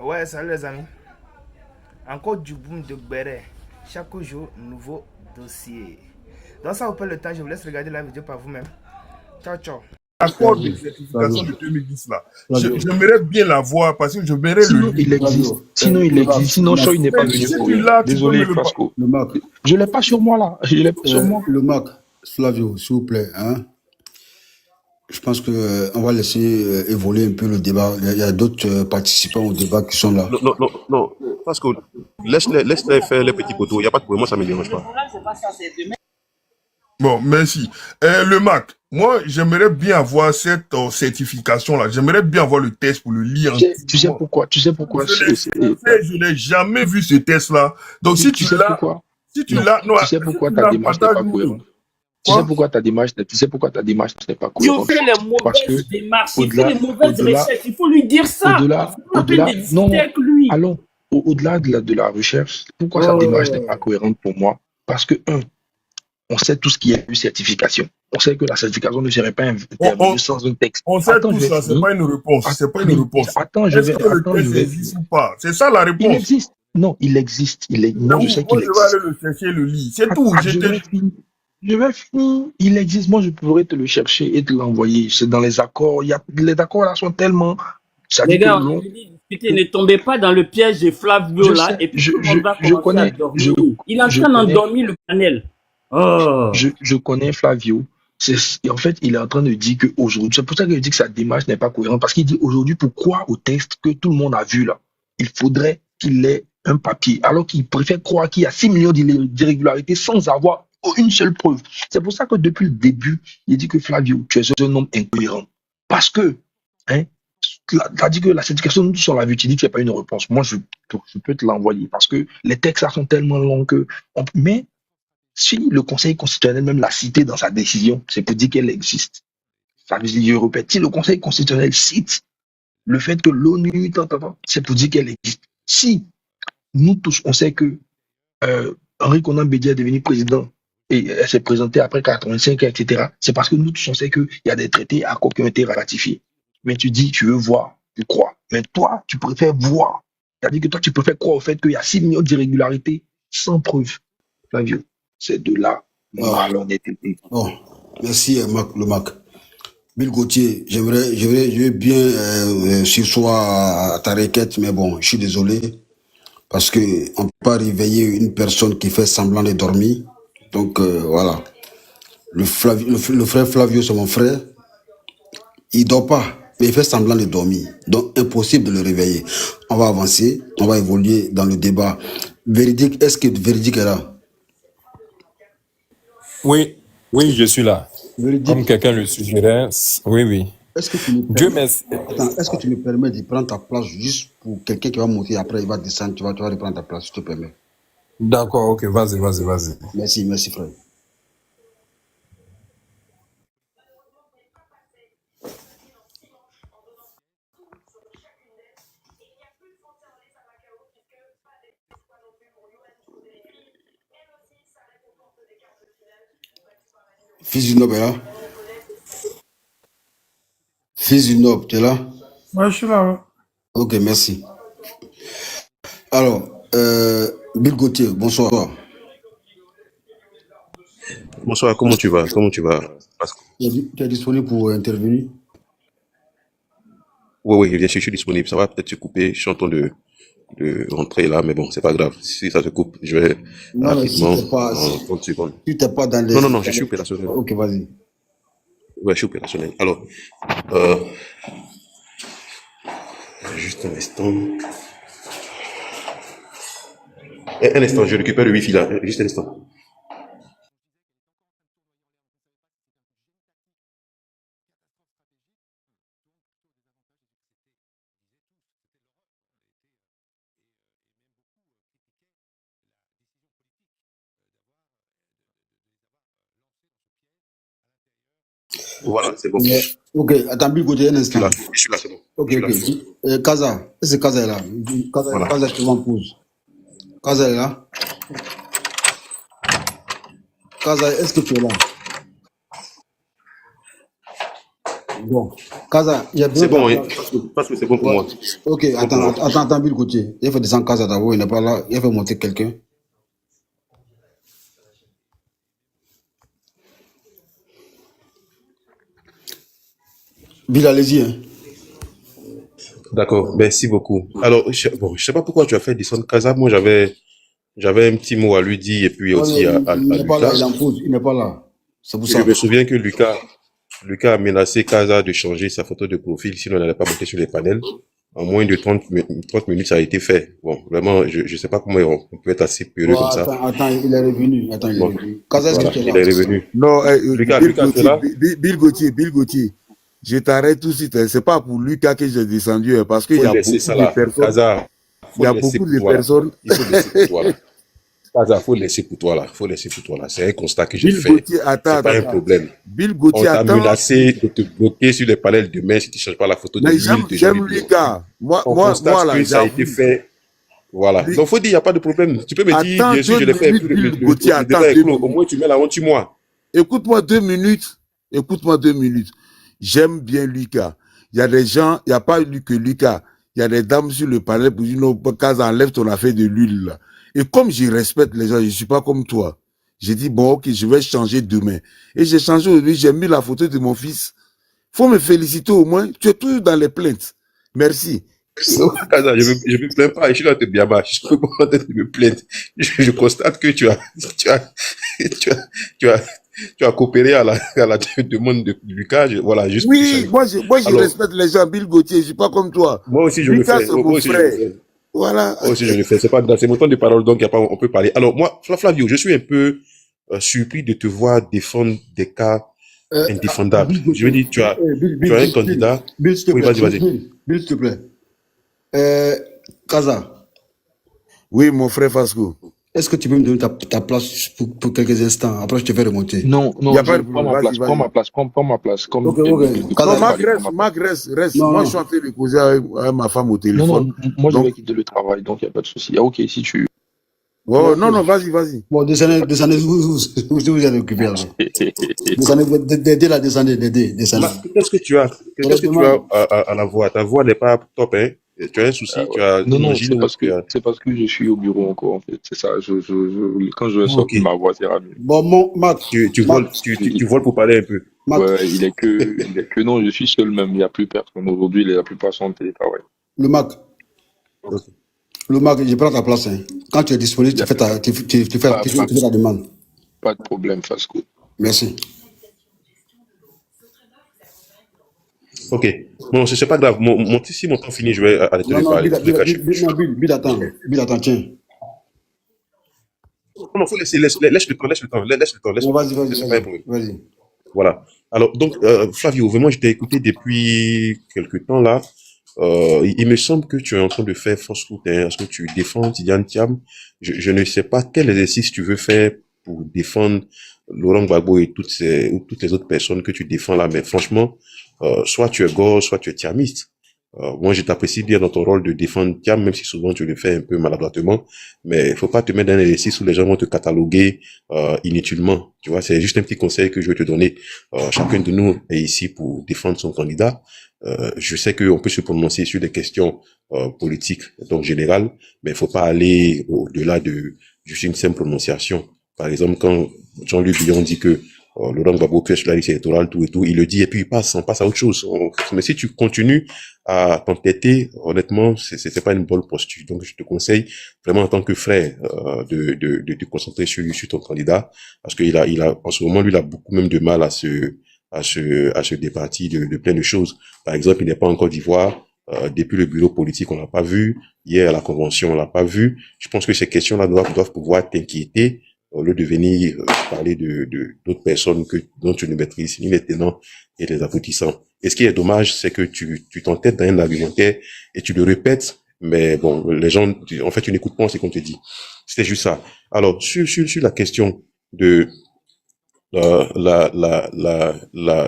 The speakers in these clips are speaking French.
Ouais, salut les amis. Encore du boom de Béret. Chaque jour, nouveau dossier. Donc ça vous prend le temps, je vous laisse regarder la vidéo par vous-même. Ciao, ciao. L'accord de Flavio, certification de Flavio, 2010 là, Flavio, j'aimerais bien la voir parce que je verrais le Sinon, il livre. existe. Flavio, Sinon, il le Mac, existe. Sinon, le Mac, Choy n'est pas Mais venu si pour tu rien. l'as, tu peux me Désolé, le pas. Fasco. le Mac, Je l'ai pas sur moi, là. Je l'ai pas sur moi. le Mac, Flavio, s'il vous plaît, hein. Je pense que on va laisser évoluer un peu le débat. Il y a d'autres participants au débat qui sont là. Non, non, non, non. Parce que laisse-les faire les petits poteaux. Il n'y a pas de problème. Moi, ça ne me dérange pas. Bon, merci. Le Mac, moi j'aimerais bien avoir cette certification là. J'aimerais bien avoir le test pour le lire Tu sais entièrement. pourquoi? Tu sais pourquoi? Je n'ai jamais vu ce test là. Donc Tu sais pourquoi? si tu Non. l'as, non, Tu sais si pourquoi tu ta l'as, démarche n'est pas partage-nous. cohérente? Quoi? Tu sais pourquoi ta démarche n'est pas Tu cohérente? fais les Parce que mauvaises démarches, il fait les mauvaises au-delà, recherches. Il faut lui dire ça. Il faut la peine de discuter non, avec lui. allons, au-delà de la recherche, pourquoi sa démarche n'est Oh. pas cohérente pour moi? Parce que, on sait tout ce qui est une certification. On sait que la certification ne serait pas intervenue sans un texte. On sait Attends, tout je vais ça, c'est finir. pas une réponse. C'est pas une Oui, réponse. attends, Est-ce que le test vais existe ou pas? C'est ça la Il réponse. existe. Non, il existe. Mais Non, je où? sais Moi, qu'il je vais existe. aller le chercher, le lire. C'est tout. Je vais finir. Il existe. Moi, je pourrais te le chercher et te l'envoyer. C'est dans les accords. Les accords là sont tellement, ça Les dit que gars, on long. est venu discuter. Ne tombez pas dans le piège de Flavio Je là. sais, Et puis tout le monde va je commencer à connais, dormir. Il est en train d'endormir le panel. Oh. je connais Flavio. En fait, il est en train de dire qu'aujourd'hui, c'est pour ça qu'il dit que sa démarche n'est pas cohérente. Parce qu'il dit aujourd'hui, pourquoi au texte que tout le monde a vu là, il faudrait qu'il ait un papier, alors qu'il préfère croire qu'il y a 6 millions d'irrégularités sans avoir une seule preuve. C'est pour ça que depuis le début, il dit que Flavio, tu es un homme incohérent. Parce que, hein, tu as dit que la certification sur la vue, tu dis qu'il n'y a pas une réponse. Moi, je peux te l'envoyer parce que les textes là sont tellement longs que. Mais si le Conseil constitutionnel même l'a cité dans sa décision, c'est pour dire qu'elle existe. Ça veut dire, je répète, si le Conseil constitutionnel cite le fait que l'ONU, c'est pour dire qu'elle existe. Si nous tous, on sait que Henri Konan Bédié est devenu président et elle s'est présentée après 85, etc., c'est parce que nous tous, on sait qu'il y a des traités accords qui ont été ratifiés. Mais tu dis, tu veux voir, tu crois. Mais toi, tu préfères voir. C'est-à-dire que toi, tu préfères croire au fait qu'il y a 6 millions d'irrégularités sans preuve. Flavio, c'est de là malhonnêteté. Bon, merci Mac, le Mac. Bill Gauthier, je veux bien sursoir à ta requête, mais bon, je suis désolé parce que on peut pas réveiller une personne qui fait semblant de dormir. Donc voilà, le frère Flavio, c'est mon frère. Il dort pas, mais il fait semblant de dormir. Donc impossible de le réveiller. On va avancer, on va évoluer dans le débat. Véridique, est-ce que Véridique est là? Oui, oui, je suis là. Véridique. Comme quelqu'un le suggérait, oui, oui. Est-ce que tu me Dieu permets, merci. attends, est-ce que tu me permets de prendre ta place juste pour quelqu'un qui va monter après, il va descendre, tu vas reprendre ta place, si tu te permets. D'accord, ok, vas-y. Merci frère. Fils du Nob est là? Fils du Nob, tu es là? Ouais, je suis là. Ouais. Ok, merci. Alors, Bill Gauthier, bonsoir. Bonsoir, comment tu vas? Parce que- Tu es disponible pour intervenir? Oui, bien sûr, je suis disponible. Ça va peut-être se couper. Je suis en train de rentrer là, mais bon, c'est pas grave. Si ça se coupe, je vais Non, mais si rapidement tu n'es pas, en 30 secondes. pas dans les... Non, je suis opérationnel. Ok, vas-y. Ouais, je suis opérationnel. Alors, juste un instant. Un instant, je récupère le wifi là. Juste un instant. Voilà, c'est bon. Ok, attends, Bill Gauthier, un Je instant. suis là, c'est bon. Ok. Je suis là. Kaza, est-ce que Kaza est là? Voilà. Kaza, je m'en pose. Kaza est là? Kaza, est-ce que tu es là? Bon. Kaza, il y a C'est besoin bon, de... hein. Parce que c'est bon pour Ouais. moi. Ok, C'est bon pour moi. attends, Bill Gauthier. Il faut descendre Kaza d'abord, il n'est pas là. Il faut monter quelqu'un. Bill, allez-y. Hein. D'accord, merci beaucoup. Alors, je sais pas pourquoi tu as fait descendre Kaza. Moi, j'avais un petit mot à lui dire et puis Ouais, aussi mais à il n'est pas là, Lucas. il est en pause, il n'est pas là. C'est pour Je ça. me souviens que Lucas a menacé Kaza de changer sa photo de profil sinon elle n'allait pas monter sur les panels. En moins de 30 minutes, ça a été fait. Bon, vraiment, je sais pas comment on peut être assez peureux Ouais, comme ça. attends, il est revenu. Attends, il est Bon, revenu. Kaza, est-ce que voilà, tu es il là? est revenu. Non, Lucas, Bill Lucas, tu es Gauthier, là? Bill Gauthier, je t'arrête tout de suite. Hein. C'est pas pour Lucas que j'ai descendu, hein, parce qu'il Faut y a laisser beaucoup ça de là. personnes. Kaza, Il faut y a laisser beaucoup pour de toi là. personnes. Il faut laisser pour toi là. Kaza, faut laisser pour toi là. Faut laisser pour toi là. C'est un constat que j'ai Bill fait. Gauthier, C'est pas un attends. problème. Bill On Gauthier, t'a attends. menacé de te bloquer sur les panels demain si tu ne changes pas la photo de Mais l'huile de j'aime Jean-Luc Billon. Lucas. On Moi constate là, que ça a été j'avoue. fait. Voilà. Lui- Donc, faut dire, il n'y a pas de problème. Tu peux me dire, Attends bien sûr, 2 je l'ai fait, et minutes, puis Bill Gauthier, le attends débat est 2 clos. Au minutes. moins, tu mets la honte sur moi. Écoute-moi 2 minutes. Écoute-moi 2 minutes. J'aime bien Lucas. Il y a des gens, il n'y a pas eu que Lucas. Il y a des dames sur le panel pour dire non, Kaza, enlève ton affaire de l'huile là. Et comme je respecte les gens, je ne suis pas comme toi. J'ai dit, bon, ok, je vais changer demain. Et j'ai changé aujourd'hui, j'ai mis la photo de mon fils. Faut me féliciter au moins. Tu es toujours dans les plaintes. Merci. Non, Kaza, je me plains pas. Je suis là, t'es bien bas. Je peux pas en train de me plaindre. Je constate que tu as, tu as, tu as, tu as coopéré à la demande de Lucas. Voilà, juste pour Oui, changer. moi je Alors, respecte les gens. Bill Gauthier, je suis pas comme toi. moi aussi, je le Lucas, fais. c'est Moi mon aussi, je le frère. fais. Voilà. Moi aussi, je le fais. C'est pas, c'est mon temps de parole, donc y a pas, on peut parler. Alors, moi, Flavio, je suis un peu surpris de te voir défendre des cas indéfendables. Bill Je veux Gauthier. dire, tu as Bill, un candidat. Bill, s'il te Oui, plaît. vas-y. Bill, s'il te plaît. Kaza, Oui, mon frère Fasco. est-ce que tu peux me donner ta place pour quelques instants? Après, je te fais remonter. Non, Il n'y non, a pas de prends problème. ma place, Vas-y. prends ma place. Comme Ok, Bill Gauthier Kaza, Non, a Marc parlé, prends ma place. reste. Non, Moi, non. je suis en train de causer avec ma femme au Non, téléphone. moi je vais Donc, quitter le travail, donc il n'y a pas de souci. Ah, ok, si tu... ouais, non, vas-y. Bon, descendez, vous êtes occupé alors. Descendez, descendez. Qu'est-ce que tu as à la voix? Ta voix n'est pas top, hein? Tu as un souci, tu as Non, une non, angine ou tu as... c'est parce que je suis au bureau encore, en fait. C'est ça, quand je vais sortir, Ok. ma voix ira mieux. Bon, Marc, Tu voles pour parler un peu. Ouais, il est que, non, je suis seul même, il n'y a plus personne. Aujourd'hui, la plupart sont en télétravail. le Marc, Ok. je prends ta place. Hein. Quand tu es disponible, tu fais ta demande. Pas de problème, Fasco. Merci. Ok. Bon, c'est pas grave. Si mon temps finit, je vais arrêter de parler. Bill, attends, tiens. Non, faut laisse le temps. Bon, vas-y, C'est pas un problème. vas-y. Voilà. Alors, donc, Flavio, vraiment, je t'ai écouté depuis quelque temps là. Il me semble que tu es en train de faire fausse route, hein, parce que tu défends Tidiane Thiam. Je ne sais pas quel exercice tu veux faire pour défendre Laurent Gbagbo et toutes les autres personnes que tu défends là, mais franchement, soit tu es gauche, soit tu es thiamiste. Moi, je t'apprécie bien dans ton rôle de défendre Thiam, même si souvent tu le fais un peu maladroitement, mais il faut pas te mettre dans un exercice où les gens vont te cataloguer inutilement. Tu vois, c'est juste un petit conseil que je veux te donner. Chacun de nous est ici pour défendre son candidat. Je sais qu'on peut se prononcer sur des questions politiques, donc générales, mais il faut pas aller au-delà de juste une simple prononciation. Par exemple, quand Jean-Luc Billon dit que Laurent Gbagbo est sur la liste électorale, tout et tout, il le dit et puis on passe à autre chose. Mais si tu continues à t'entêter, honnêtement, c'est pas une bonne posture. Donc, je te conseille vraiment en tant que frère de te concentrer sur ton candidat, parce qu'il en ce moment, lui, il a beaucoup même de mal à se départir de plein de choses. Par exemple, il n'est pas en Côte d'Ivoire. Depuis le bureau politique, on l'a pas vu. Hier, à la convention, on l'a pas vu. Je pense que ces questions-là doivent pouvoir t'inquiéter au lieu de venir parler d'autres personnes dont tu ne maîtrises ni les tenants et les aboutissants. Et ce qui est dommage, c'est que tu t'entêtes dans un argumentaire et tu le répètes, mais bon, les gens, en fait, tu n'écoutes pas ce qu'on te dit. C'était juste ça. Alors, sur la question de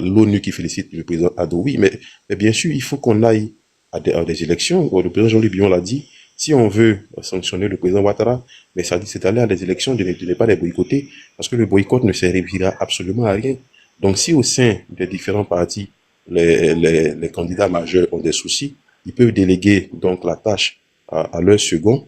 l'ONU qui félicite le président Ado, oui, mais bien sûr, il faut qu'on aille à des élections. Le président Jean-Luc Billon l'a dit. Si on veut sanctionner le président Ouattara, mais ça dit c'est aller à des élections, de ne pas les boycotter, parce que le boycott ne servira absolument à rien. Donc si au sein des différents partis, les candidats majeurs ont des soucis, ils peuvent déléguer donc la tâche à leur second,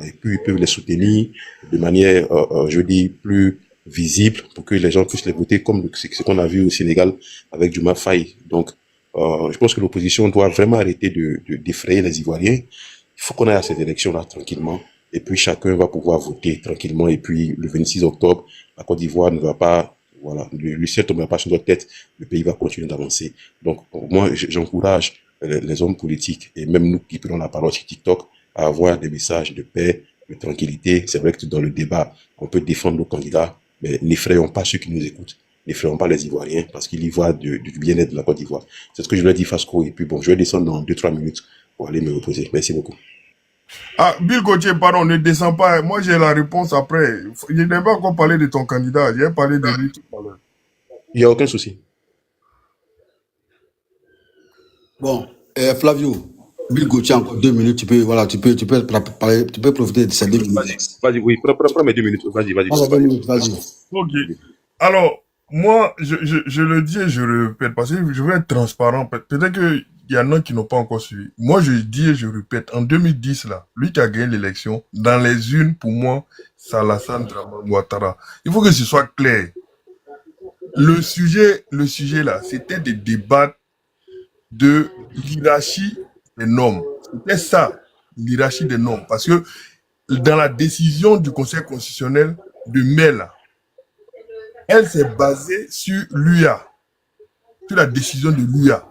et puis ils peuvent les soutenir de manière, je dis, plus visible pour que les gens puissent les voter comme ce qu'on a vu au Sénégal avec Diomaye Faye. Donc, je pense que l'opposition doit vraiment arrêter d'effrayer les Ivoiriens. Il faut qu'on aille à ces élections-là tranquillement. Et puis chacun va pouvoir voter tranquillement. Et puis le 26 octobre, la Côte d'Ivoire ne va pas, voilà, le ciel ne tombera pas sur notre tête. Le pays va continuer d'avancer. Donc moi, j'encourage les hommes politiques et même nous qui prenons la parole sur TikTok à avoir des messages de paix, de tranquillité. C'est vrai que dans le débat, on peut défendre nos candidats, mais n'effrayons pas ceux qui nous écoutent. N'effrayons pas les Ivoiriens parce qu'ils y voient du bien-être de la Côte d'Ivoire. C'est ce que je leur dis, Fasco. Et puis bon, je vais descendre dans 2-3 minutes pour aller me reposer. Merci beaucoup. Ah, Bill Gauthier, pardon, ne descends pas. Moi, j'ai la réponse après. Je n'ai pas encore parlé de ton candidat. J'ai parlé de lui tout à l'heure. Il n'y a aucun souci. Bon, Flavio, Bill Gauthier, encore 2 minutes, tu peux profiter de ces 2 minutes. Vas-y, oui, prends mes 2 minutes. Vas-y. Prends 2 minutes, vas-y. Ok. Alors, moi, je le dis et je le répète parce que je veux être transparent. Peut-être qu'il y en a qui n'ont pas encore suivi. Moi, je dis et je répète, en 2010, là, lui qui a gagné l'élection, dans les urnes, pour moi, c'est Alassane Dramane Ouattara. Il faut que ce soit clair. Le sujet là, c'était de débattre de l'hierarchie des normes. C'était ça, l'hierarchie des normes. Parce que dans la décision du Conseil constitutionnel de mai, là, elle s'est basée sur l'UA, sur la décision de l'UA.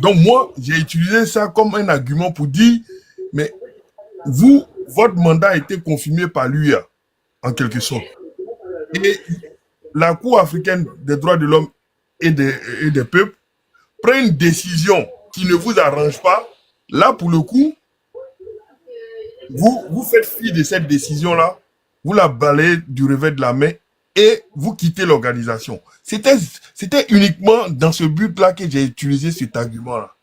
Donc moi, j'ai utilisé ça comme un argument pour dire, mais vous, votre mandat a été confirmé par l'UA, en quelque sorte. Et la Cour africaine des droits de l'homme et des peuples prend une décision qui ne vous arrange pas. Là, pour le coup, vous faites fi de cette décision-là, vous la balayez du revers de la main et vous quittez l'organisation. C'était uniquement dans ce but-là que j'ai utilisé cet argument-là.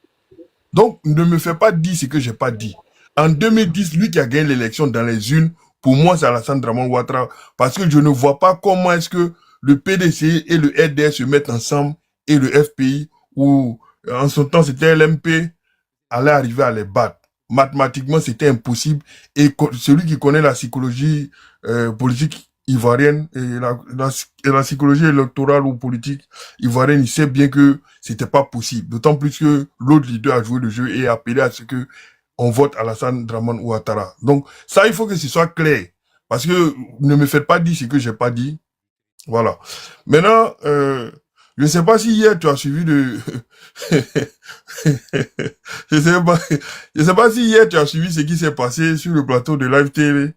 Donc, ne me fais pas dire ce que j'ai pas dit. En 2010, lui qui a gagné l'élection dans les urnes, pour moi, c'est Alassane Dramane Ouattara, parce que je ne vois pas comment est-ce que le PDC et le RDS se mettent ensemble et le FPI, ou en son temps c'était LMP, allait arriver à les battre. Mathématiquement, c'était impossible. Et celui qui connaît la psychologie politique ivoirienne et la psychologie électorale ou politique ivoirienne, il sait bien que c'était pas possible. D'autant plus que l'autre leader a joué le jeu et a appelé à ce que on vote Alassane Dramane Ouattara. Donc ça, il faut que ce soit clair. Parce que ne me faites pas dire ce que j'ai pas dit. Voilà. Maintenant, je sais pas si hier tu as suivi je sais pas si hier tu as suivi ce qui s'est passé sur le plateau de Live TV.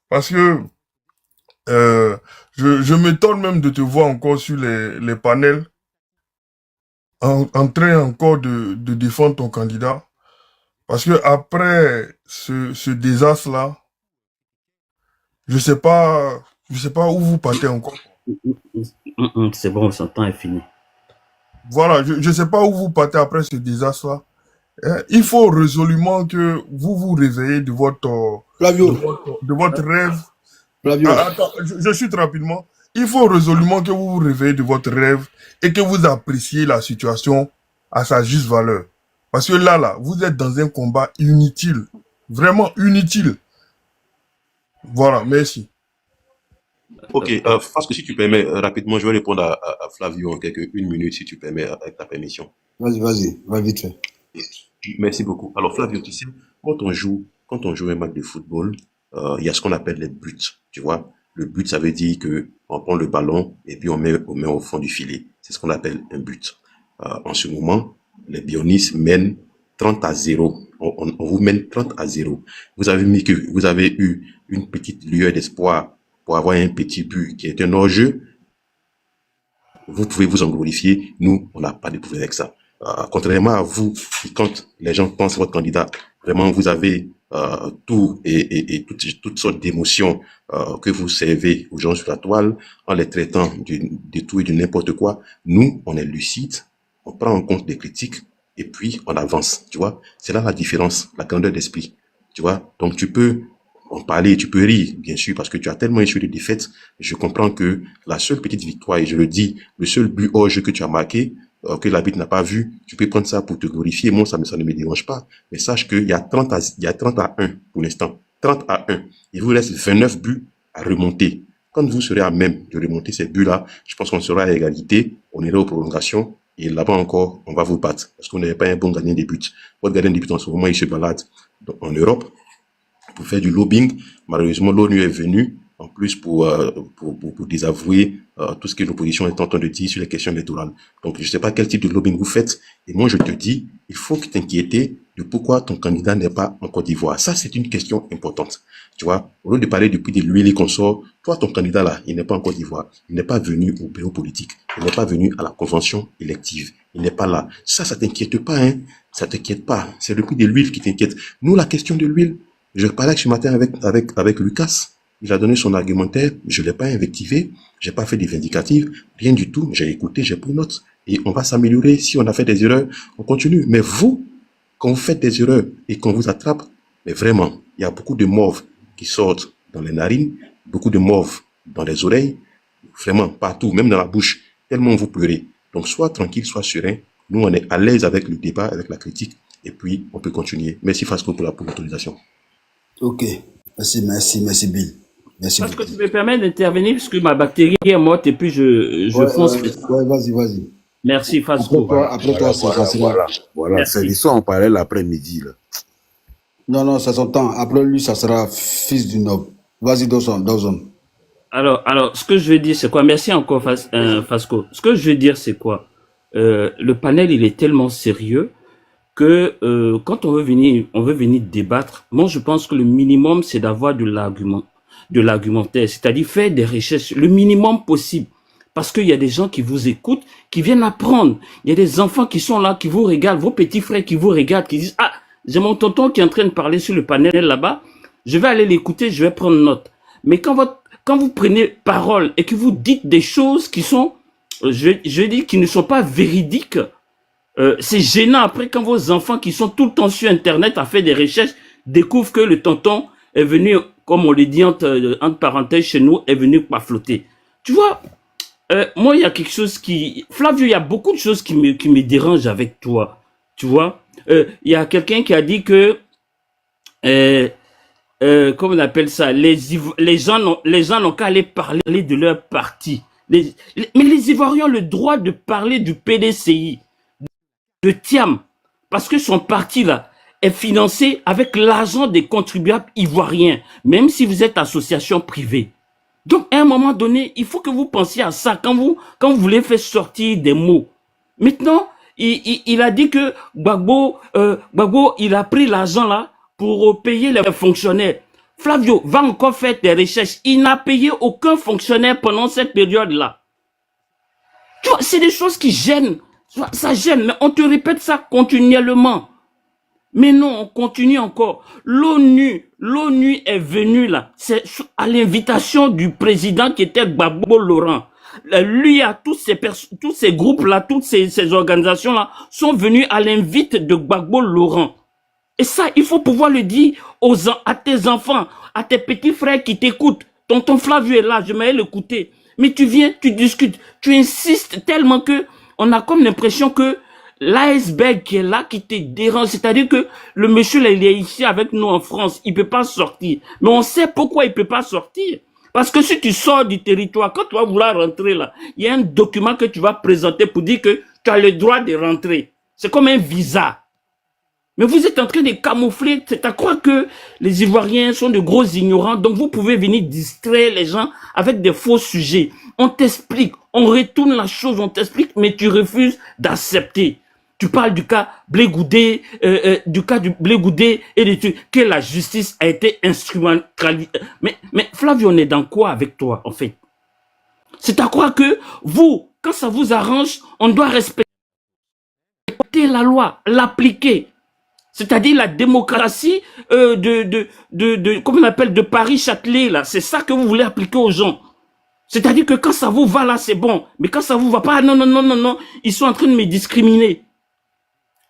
Parce que je m'étonne même de te voir encore sur les panels en train encore de défendre ton candidat. Parce que après ce désastre-là, je sais pas où vous partez encore. C'est bon, son temps est fini. Voilà, je sais pas où vous partez après ce désastre-là. Il faut résolument que vous vous réveillez de votre rêve. Flavio. Attends, je chute rapidement. Il faut résolument que vous vous réveillez de votre rêve et que vous appréciez la situation à sa juste valeur. Parce que là, vous êtes dans un combat inutile. Vraiment inutile. Voilà, merci. Ok, parce que si tu permets, rapidement, je vais répondre à Flavio en une minute, si tu permets, avec ta permission. Vas-y, va vite fait. Merci beaucoup. Alors, Flavio, tu sais, quand on joue un match de football, il y a ce qu'on appelle les buts, tu vois. Le but, ça veut dire que on prend le ballon et puis on met au fond du filet. C'est ce qu'on appelle un but. En ce moment, les Bionis mènent 30-0. On vous mène 30-0. Vous avez eu une petite lueur d'espoir pour avoir un petit but qui est un hors-jeu. Vous pouvez vous en glorifier. Nous, on n'a pas de problème avec ça. Contrairement à vous, quand les gens pensent à votre candidat, vraiment, vous avez tout et toutes sortes d'émotions que vous servez aux gens sur la toile en les traitant de tout et de n'importe quoi. Nous, on est lucide, on prend en compte des critiques et puis on avance, tu vois. C'est là la différence, la grandeur d'esprit, tu vois. Donc tu peux en parler, tu peux rire, bien sûr, parce que tu as tellement échoué de défaites. Je comprends que la seule petite victoire, et je le dis, le seul but hors jeu que tu as marqué, que l'arbitre n'a pas vu, tu peux prendre ça pour te glorifier. Moi, ça ne me dérange pas. Mais sache qu'il y a 30 à 1 pour l'instant. 30 à 1. Il vous reste 29 buts à remonter. Quand vous serez à même de remonter ces buts-là, je pense qu'on sera à égalité, on ira aux prolongations, et là-bas encore, on va vous battre. Parce qu'on n'est pas un bon gardien de but. Votre gardien de but, en ce moment, il se balade en Europe pour faire du lobbying. Malheureusement, l'ONU est venue en plus pour désavouer tout ce que l'opposition est en train de dire sur les questions électorales. Donc, je ne sais pas quel type de lobbying vous faites. Et moi, je te dis, il faut que t'inquiéter de pourquoi ton candidat n'est pas en Côte d'Ivoire. Ça, c'est une question importante. Tu vois, au lieu de parler du prix de l'huile et qu'on sort, toi, ton candidat là, il n'est pas en Côte d'Ivoire. Il n'est pas venu au bureau politique. Il n'est pas venu à la convention élective. Il n'est pas là. Ça t'inquiète pas, hein. Ça t'inquiète pas. C'est le prix de l'huile qui t'inquiète. Nous, la question de l'huile, je parlais ce matin avec Lucas. Il a donné son argumentaire, je l'ai pas invectivé, j'ai pas fait des vindicatives, rien du tout, j'ai écouté, j'ai pris note, et on va s'améliorer. Si on a fait des erreurs, on continue. Mais vous, quand vous faites des erreurs et qu'on vous attrape, mais vraiment, il y a beaucoup de morves qui sortent dans les narines, beaucoup de morves dans les oreilles, vraiment partout, même dans la bouche, tellement vous pleurez. Donc sois tranquille, sois serein, nous on est à l'aise avec le débat, avec la critique, et puis on peut continuer. Merci Fasco pour l'autorisation. Ok, merci Bill. Merci Parce que beaucoup. tu me permets d'intervenir parce que ma bactérie est morte et puis je fonce. Ouais, vas-y. Merci Fasco. Après toi, ça sera... Voilà, Merci. c'est l'histoire, on parlait l'après-midi, là. Non, c'est son temps. Après lui, ça sera fils du noble. Vas-y, Dawson. Alors, ce que je veux dire, c'est quoi? Merci encore, Fasco. Ce que je veux dire, c'est quoi? Le panel, il est tellement sérieux que quand on veut venir débattre. Moi, je pense que le minimum, c'est d'avoir de l'argumentaire, c'est-à-dire faire des recherches, le minimum possible. Parce qu'il y a des gens qui vous écoutent, qui viennent apprendre. Il y a des enfants qui sont là, qui vous regardent, vos petits frères qui vous regardent, qui disent, ah, j'ai mon tonton qui est en train de parler sur le panel là-bas, je vais aller l'écouter, je vais prendre note. Mais quand vous prenez parole et que vous dites des choses qui sont, je dis, qui ne sont pas véridiques, c'est gênant après quand vos enfants qui sont tout le temps sur Internet à faire des recherches découvrent que le tonton est venu, comme on le dit entre parenthèses chez nous, est venu pas flotter. Tu vois, moi il y a quelque chose Flavio, il y a beaucoup de choses qui me dérangent avec toi. Tu vois, il y a quelqu'un qui a dit que comment on appelle ça, les gens n'ont qu'à aller parler de leur parti. Mais les Ivoiriens ont le droit de parler du PDCI, de Thiam, parce que son parti là est financé avec l'argent des contribuables ivoiriens, même si vous êtes association privée. Donc à un moment donné, il faut que vous pensiez à ça quand vous voulez faire sortir des mots. Maintenant, il a dit que Gbagbo, il a pris l'argent là pour payer les fonctionnaires. Flavio va encore faire des recherches. Il n'a payé aucun fonctionnaire pendant cette période-là. Tu vois, c'est des choses qui gênent. Ça gêne, mais on te répète ça continuellement. Mais non, on continue encore. L'ONU est venue là. C'est à l'invitation du président qui était Gbagbo Laurent. Lui, tous ces groupes-là, toutes ces organisations-là sont venus à l'invite de Gbagbo Laurent. Et ça, il faut pouvoir le dire à tes enfants, à tes petits frères qui t'écoutent. Tonton Flavio est là, je vais l'écouter. Mais tu viens, tu discutes, tu insistes tellement que on a comme l'impression que l'iceberg qui est là, qui te dérange, c'est-à-dire que le monsieur là, il est ici avec nous en France, il peut pas sortir. Mais on sait pourquoi il peut pas sortir. Parce que si tu sors du territoire, quand tu vas vouloir rentrer là, il y a un document que tu vas présenter pour dire que tu as le droit de rentrer. C'est comme un visa. Mais vous êtes en train de camoufler, c'est à croire que les Ivoiriens sont de gros ignorants, donc vous pouvez venir distraire les gens avec des faux sujets. On t'explique, on retourne la chose, on t'explique, mais tu refuses d'accepter. Tu parles du cas Blé Goudé, et de que la justice a été instrumentalisée. Mais Flavio, on est dans quoi avec toi, en fait? C'est à croire que vous, quand ça vous arrange, on doit respecter la loi, l'appliquer. C'est-à-dire la démocratie comment on appelle, de Paris-Châtelet, là. C'est ça que vous voulez appliquer aux gens. C'est-à-dire que quand ça vous va, là, c'est bon. Mais quand ça vous va pas, non, ils sont en train de me discriminer.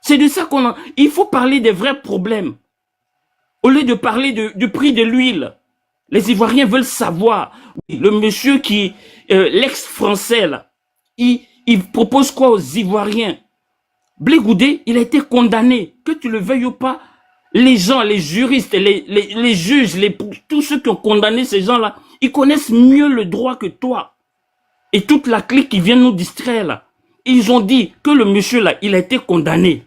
C'est de ça qu'on a. Il faut parler des vrais problèmes. Au lieu de parler du prix de l'huile. Les Ivoiriens veulent savoir. Le monsieur l'ex-français, là, il il propose quoi aux Ivoiriens? Blé Goudé, il a été condamné, que tu le veuilles ou pas. Les gens, les juristes, les juges, tous ceux qui ont condamné ces gens-là, ils connaissent mieux le droit que toi. Et toute la clique qui vient nous distraire là. Ils ont dit que le monsieur là, il a été condamné.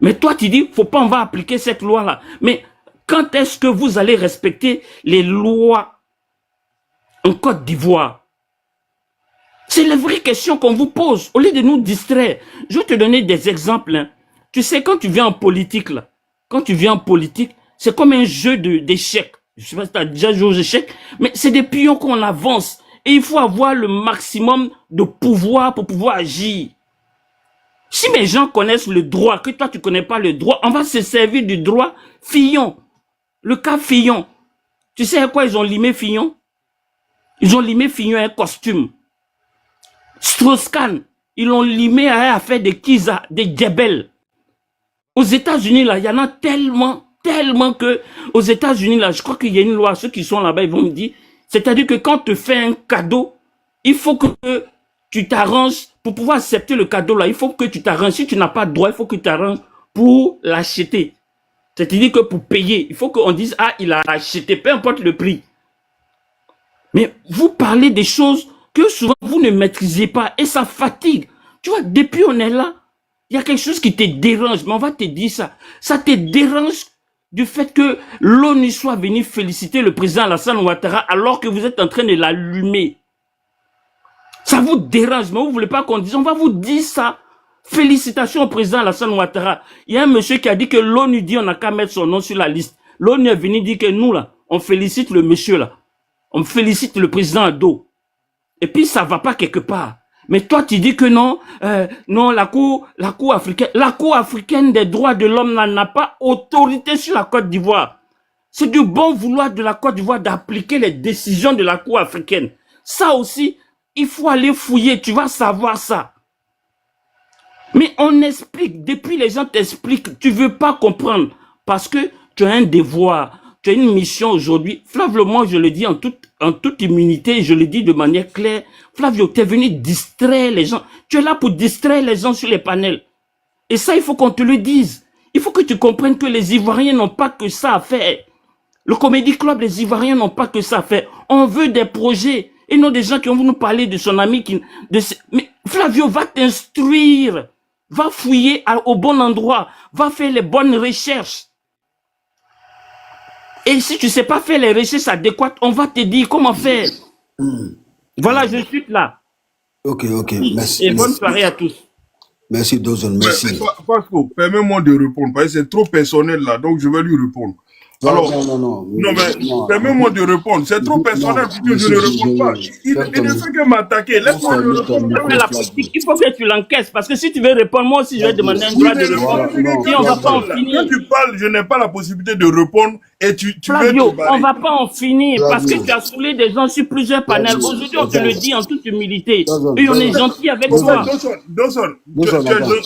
Mais toi, tu dis, faut pas, on va appliquer cette loi-là. Mais quand est-ce que vous allez respecter les lois en Côte d'Ivoire? C'est la vraie question qu'on vous pose, au lieu de nous distraire. Je vais te donner des exemples. Hein. Tu sais, quand tu viens en politique, là, quand tu viens en politique, c'est comme un jeu d'échecs. Je sais pas si tu as déjà joué aux échecs, mais c'est des pions qu'on avance. Et il faut avoir le maximum de pouvoir pour pouvoir agir. Si mes gens connaissent le droit, que toi tu connais pas le droit, on va se servir du droit Fillon. Le cas Fillon. Tu sais à quoi ils ont limé Fillon? Ils ont limé Fillon à un costume. Strauss-Kahn, ils l'ont limé à faire des Kiza, des Djebel. Aux États-Unis, là, il y en a tellement que, aux États-Unis, là, je crois qu'il y a une loi, ceux qui sont là-bas, ils vont me dire, c'est-à-dire que quand tu fais un cadeau, il faut que tu t'arranges, pour pouvoir accepter le cadeau, là, il faut que tu t'arranges. Si tu n'as pas de droit, il faut que tu t'arranges pour l'acheter. C'est-à-dire que pour payer, il faut qu'on dise, ah, il a acheté, peu importe le prix. Mais vous parlez des choses que souvent vous ne maîtrisez pas et ça fatigue. Tu vois, depuis on est là, il y a quelque chose qui te dérange, mais on va te dire ça. Ça te dérange du fait que l'ONU soit venu féliciter le président Alassane Ouattara alors que vous êtes en train de l'allumer. Ça vous dérange, mais vous ne voulez pas qu'on dise, on va vous dire ça. Félicitations au président Alassane Ouattara. Il y a un monsieur qui a dit que l'ONU dit on n'a qu'à mettre son nom sur la liste. L'ONU est venu dire que nous, là, on félicite le monsieur, là. On félicite le président Ado. Et puis, ça ne va pas quelque part. Mais toi, tu dis que non, non, la Cour africaine des droits de l'homme n'a pas autorité sur la Côte d'Ivoire. C'est du bon vouloir de la Côte d'Ivoire d'appliquer les décisions de la Cour africaine. Ça aussi, il faut aller fouiller, tu vas savoir ça. Mais on explique, depuis les gens t'expliquent, tu ne veux pas comprendre parce que tu as un devoir, tu as une mission aujourd'hui. Flavio, moi je le dis en toute immunité, je le dis de manière claire. Flavio, tu es venu distraire les gens. Tu es là pour distraire les gens sur les panels. Et ça, il faut qu'on te le dise. Il faut que tu comprennes que les Ivoiriens n'ont pas que ça à faire. Le Comedy Club, les Ivoiriens n'ont pas que ça à faire. On veut des projets et non des gens qui vont nous parler de son ami. Mais Flavio, va t'instruire. Va fouiller au bon endroit. Va faire les bonnes recherches. Et si tu ne sais pas faire les recherches adéquates, on va te dire comment faire. Voilà, je suis là. Ok, merci. Et bonne soirée à tous. Merci, Dozon, merci. Pasco, permets-moi de répondre, parce que c'est trop personnel là, donc je vais lui répondre. Alors, non, mais permets-moi de répondre. C'est trop personnel puisque je ne réponds pas. Il ne fait que m'attaquer. Laisse-moi le répondre. Il faut que tu l'encaisses parce que si tu veux répondre, moi aussi je vais demander un droit de répondre. Et on ne va pas en finir. Quand tu parles, je n'ai pas la possibilité de répondre et tu Flavio, on ne va pas en finir parce que tu as saoulé des gens sur plusieurs panels. Aujourd'hui, on te le dit en toute humilité. Et on est gentil avec toi. Dawson,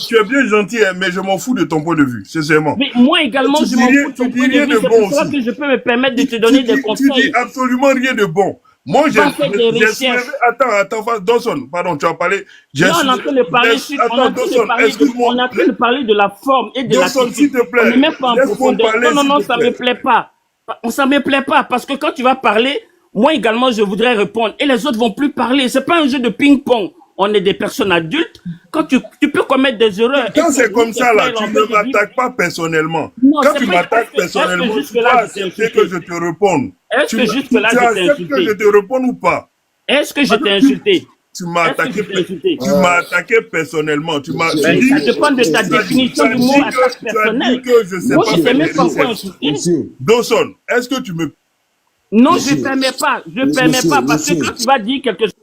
tu es bien gentil, mais je m'en fous de ton point de vue, sincèrement. Mais moi également, je m'en fous de ton point de vue. C'est pour ça que je peux me permettre de te donner des conseils. Tu dis absolument rien de bon. Moi, j'ai soulevé... Attends, Dawson, pardon, tu as parlé... Non, on est en train de parler on est en train de parler de la forme et de la Dawson, s'il te plaît, on n'est même pas en profondeur. Non, ça ne me plaît pas. Ça ne me plaît pas parce que quand tu vas parler, moi également, je voudrais répondre et les autres vont plus parler. C'est pas un jeu de ping-pong. On est des personnes adultes. Quand tu peux commettre des erreurs. Quand c'est comme ça, là, tu ne m'attaques pas personnellement. Non, quand tu m'attaques personnellement, tu vas accepter que je te réponde. Est-ce que jusque-là, je t'ai insulté? Tu acceptes que je te réponde ou pas? Est-ce que je t'ai insulté? Tu m'as attaqué personnellement. Tu m'as dit... Ça dépend de ta définition du mot attaque personnelle. Moi, je ne sais même pas quoi insulter. Dawson, est-ce que tu me... Non, je ne permets pas. Je ne permets pas parce que quand tu vas dire quelque chose...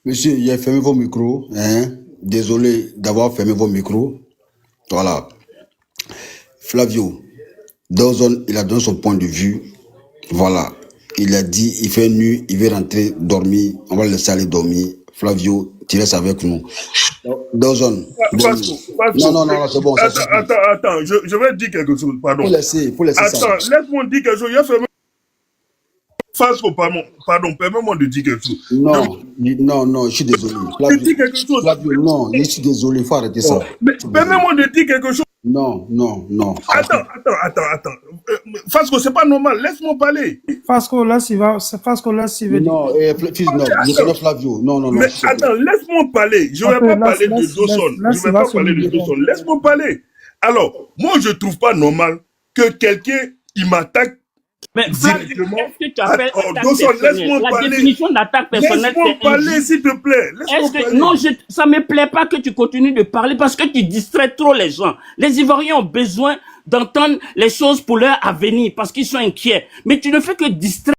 Monsieur, il a fermé vos micros. Hein? Désolé d'avoir fermé vos micros. Voilà. Flavio, Dawson, il a donné son point de vue. Voilà. Il a dit, il fait nuit, il veut rentrer, dormir. On va le laisser aller dormir. Flavio, tu restes avec nous. Dawson. Non, c'est bon. Attends, je vais te dire quelque chose, pardon. Faut laisser attends, laisse-moi dire quelque chose. Il a fermé... Fasco, pardon, permets-moi de dire quelque chose. Non, je suis désolé. Je dis quelque chose. Flavio, non, je suis désolé, il faut arrêter ça. Mais permets-moi de dire quelque chose. Non. Attends. Fasco, c'est pas normal. Laisse-moi parler. Fasco, là, s'il va. Fasco, là, s'il veut dire. Non, je connais Flavio. Non. Mais attends, laisse-moi parler. Je ne vais pas parler de Dawson. Je ne vais pas parler de Dawson. Laisse-moi parler. Alors, moi, je ne trouve pas normal que quelqu'un, il m'attaque. Mais directement. qu'est-ce que tu appelles attaque Dawson, personnelle? laisse-moi La parler. définition d'attaque personnelle, Laisse-moi c'est parler, s'il te plaît. Laisse-moi parler. Non, ça me plaît pas que tu continues de parler parce que tu distrais trop les gens. Les Ivoiriens ont besoin d'entendre les choses pour leur avenir parce qu'ils sont inquiets. Mais tu ne fais que distraire.